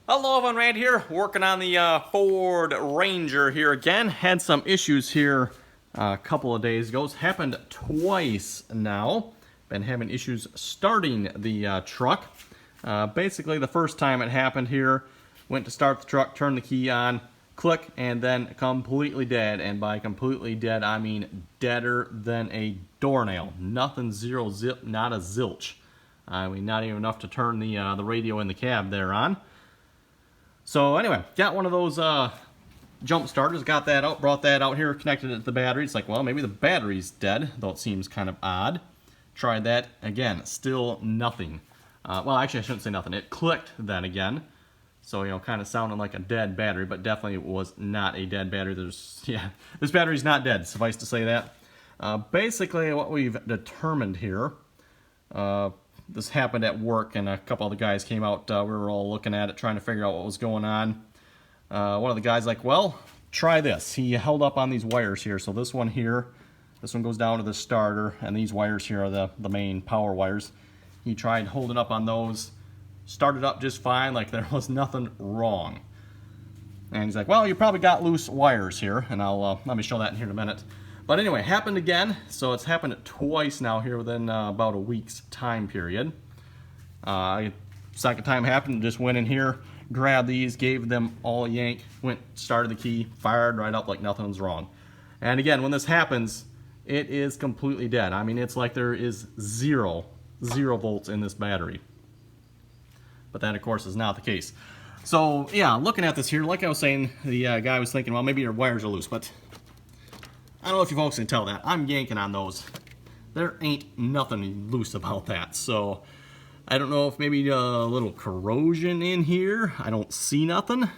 Hello, everyone, Rand here, working on the Ford Ranger here again. Had some issues here a couple of days ago. It's happened twice now. Been having issues starting the truck. Basically, the first time it happened here, went to start the truck, turned the key on, click, and then completely dead. And by completely dead, I mean deader than a doornail. Nothing, zero, zip, not a zilch. I mean, not even enough to turn the radio in the cab there on. So anyway, got one of those jump starters, got that out, brought that out here, connected it to the battery. It's like, well, maybe the battery's dead, though it seems kind of odd. Tried that, again, still nothing. Well, actually, I shouldn't say nothing. It clicked then again. So, you know, kind of sounding like a dead battery, but definitely was not a dead battery. This battery's not dead, suffice to say that. Basically, what we've determined here, this happened at work, and a couple of the guys came out. We were all looking at it, trying to figure out what was going on. One of the guys like, well, try this. He held up on these wires here. So this one here, this one goes down to the starter, and these wires here are the main power wires. He tried holding up on those, started up just fine, like there was nothing wrong. And he's like, well, you probably got loose wires here, and I'll let me show that in here in a minute. But anyway, happened again, so it's happened twice now here within about a week's time period. Second time happened, just went in here, grabbed these, gave them all a yank, went, started the key, fired right up like nothing was wrong. And again, when this happens, it is completely dead. I mean, it's like there is zero volts in this battery. But that, of course, is not the case. So, yeah, looking at this here, like I was saying, the guy was thinking, well, maybe your wires are loose, but I don't know if you folks can tell that. I'm yanking on those. There ain't nothing loose about that. So I don't know if maybe a little corrosion in here. I don't see nothing.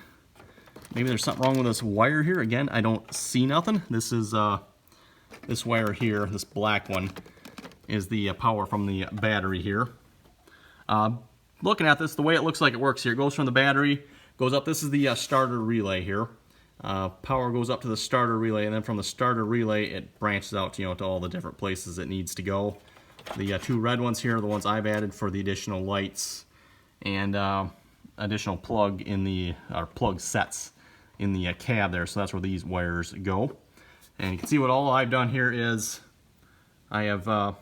Maybe there's something wrong with this wire here. Again, I don't see nothing. This is this wire here, this black one, is the power from the battery here. Looking at this, the way it looks like it works here, it goes from the battery, goes up. This is the starter relay here. Power goes up to the starter relay, and then from the starter relay it branches out to, to all the different places it needs to go. The two red ones here are the ones I've added for the additional lights and additional plug in the plug sets in the cab there. So that's where these wires go. And you can see what all I've done here is I have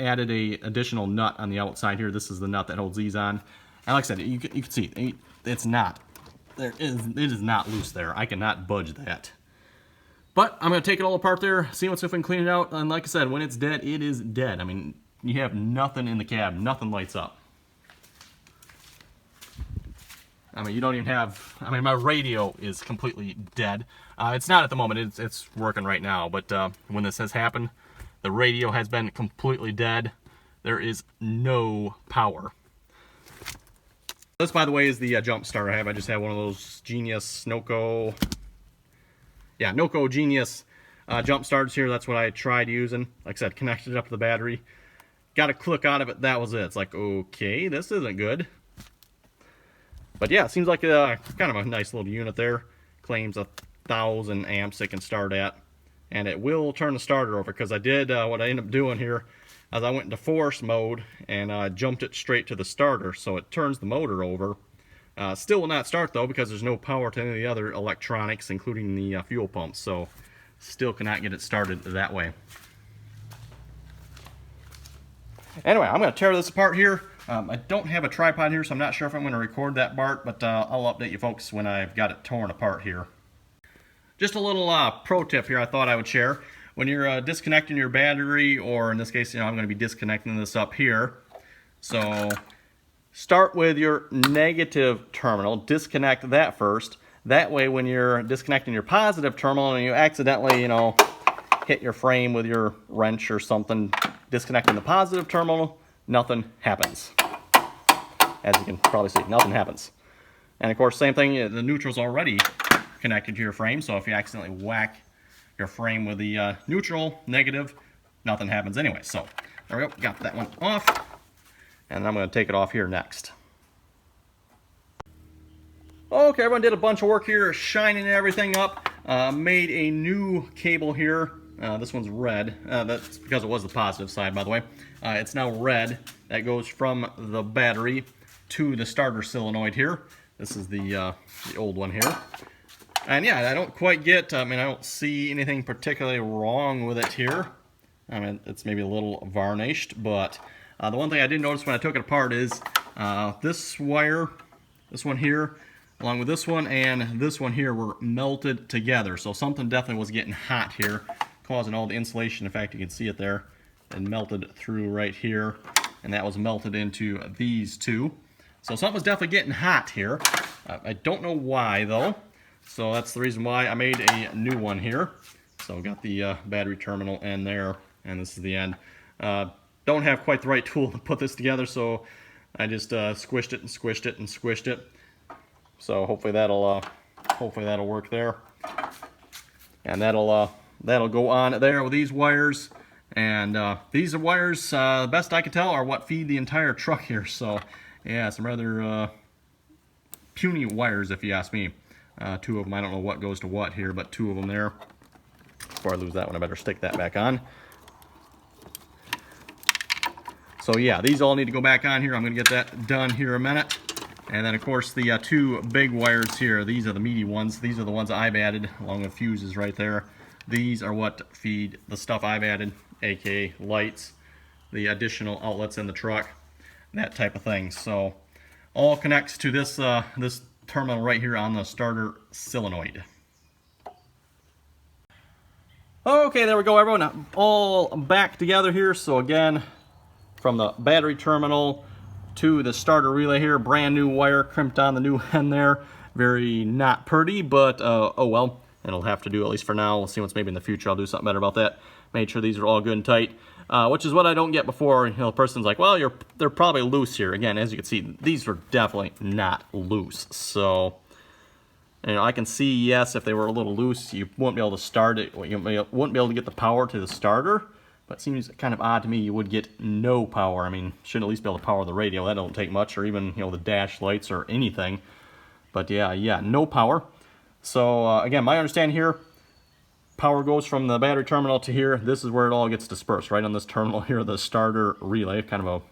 added a additional nut on the outside here. This is the nut that holds these on. And like I said, you can see it's not. It is not loose there. I cannot budge that. But I'm going to take it all apart there, see if we can clean it out. And like I said, when it's dead, it is dead. I mean, you have nothing in the cab. Nothing lights up. I mean, you don't even have... I mean, my radio is completely dead. It's not at the moment. It's working right now. But when this has happened, the radio has been completely dead. There is no power. This, by the way, is the jump starter I have. I just have one of those Genius Noco Genius jump starters here. That's what I tried using. Like I said, connected it up to the battery. Got a click out of it. That was it. It's like, okay, this isn't good. But yeah, it seems like kind of a nice little unit there. Claims 1,000 amps it can start at. And it will turn the starter over, because I did what I ended up doing here as I went into force mode and jumped it straight to the starter, so it turns the motor over. Still will not start though, because there's no power to any of the other electronics, including the fuel pumps, so still cannot get it started that way. Anyway, I'm going to tear this apart here. I don't have a tripod here, so I'm not sure if I'm going to record that part, but I'll update you folks when I've got it torn apart here. Just a little pro tip here I thought I would share. When you're disconnecting your battery, or in this case, I'm going to be disconnecting this up here. So start with your negative terminal, disconnect that first. That way when you're disconnecting your positive terminal and you accidentally, hit your frame with your wrench or something, disconnecting the positive terminal, nothing happens. As you can probably see, nothing happens. And of course, same thing, the neutral's already connected to your frame, so if you accidentally whack your frame with the neutral, negative, nothing happens anyway. So there we go, got that one off, and I'm going to take it off here next. Okay, everyone did a bunch of work here, shining everything up. Made a new cable here. This one's red. That's because it was the positive side, by the way. It's now red. That goes from the battery to the starter solenoid here. This is the old one here. And yeah, I don't quite get, I don't see anything particularly wrong with it here. I mean, it's maybe a little varnished, but the one thing I did notice when I took it apart is this wire, this one here, along with this one and this one here were melted together. So something definitely was getting hot here, causing all the insulation. In fact, you can see it there, and melted through right here, and that was melted into these two. So something was definitely getting hot here. I don't know why though. So that's the reason why I made a new one here. So got the battery terminal end there, and this is the end. Don't have quite the right tool to put this together, so I just squished it and squished it and squished it. So hopefully that'll work there, and that'll go on there with these wires. And these are wires, the best I can tell, are what feed the entire truck here. So yeah, some rather puny wires, if you ask me. Two of them, I don't know what goes to what here, but two of them there. Before I lose that one, I better stick that back on. So yeah, these all need to go back on here. I'm going to get that done here in a minute. And then of course the two big wires here, these are the meaty ones. These are the ones I've added, along with fuses right there. These are what feed the stuff I've added, aka lights, the additional outlets in the truck, that type of thing. So all connects to this this terminal right here on the starter solenoid. Okay, there we go, everyone. All back together here. So again, from the battery terminal to the starter relay here, brand new wire, crimped on the new end there. Very not pretty, but oh well, it'll have to do at least for now. We'll see what's maybe in the future. I'll do something better about that. Made sure these are all good and tight, which is what I don't get before. The person's like, well, they're probably loose here. Again, as you can see, these were definitely not loose. So, I can see, yes, if they were a little loose, you wouldn't be able to start it. You wouldn't be able to get the power to the starter. But it seems kind of odd to me you would get no power. I mean, should at least be able to power the radio. That don't take much, or even the dash lights or anything. But yeah, no power. So again, my understanding here, power goes from the battery terminal to here. This is where it all gets dispersed, right on this terminal here, the starter relay. Kind of a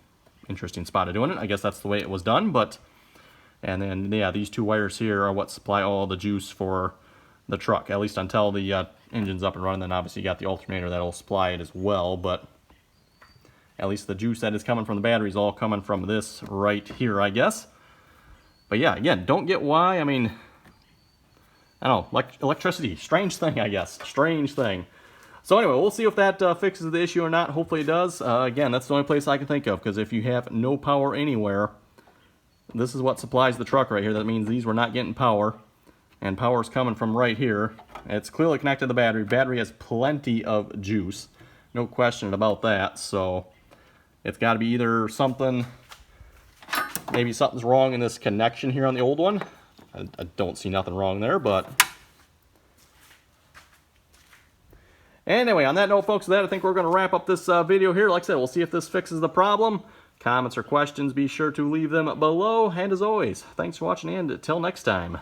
interesting spot of doing it. I guess that's the way it was done. But and then yeah, these two wires here are what supply all the juice for the truck, at least until the engine's up and running. Then obviously you got the alternator that'll supply it as well, but at least the juice that is coming from the battery is all coming from this right here, I guess. But yeah, again, don't get why. I mean, I don't know, electricity, strange thing, I guess, strange thing. So anyway, we'll see if that fixes the issue or not. Hopefully it does. Again, that's the only place I can think of, because if you have no power anywhere, this is what supplies the truck right here. That means these were not getting power. And power is coming from right here. It's clearly connected to the battery. Battery has plenty of juice, no question about that. So it's got to be either something, maybe something's wrong in this connection here on the old one. I don't see nothing wrong there, but anyway, on that note, folks, I think we're going to wrap up this video here. Like I said, we'll see if this fixes the problem. Comments or questions, be sure to leave them below. And as always, thanks for watching, and until next time.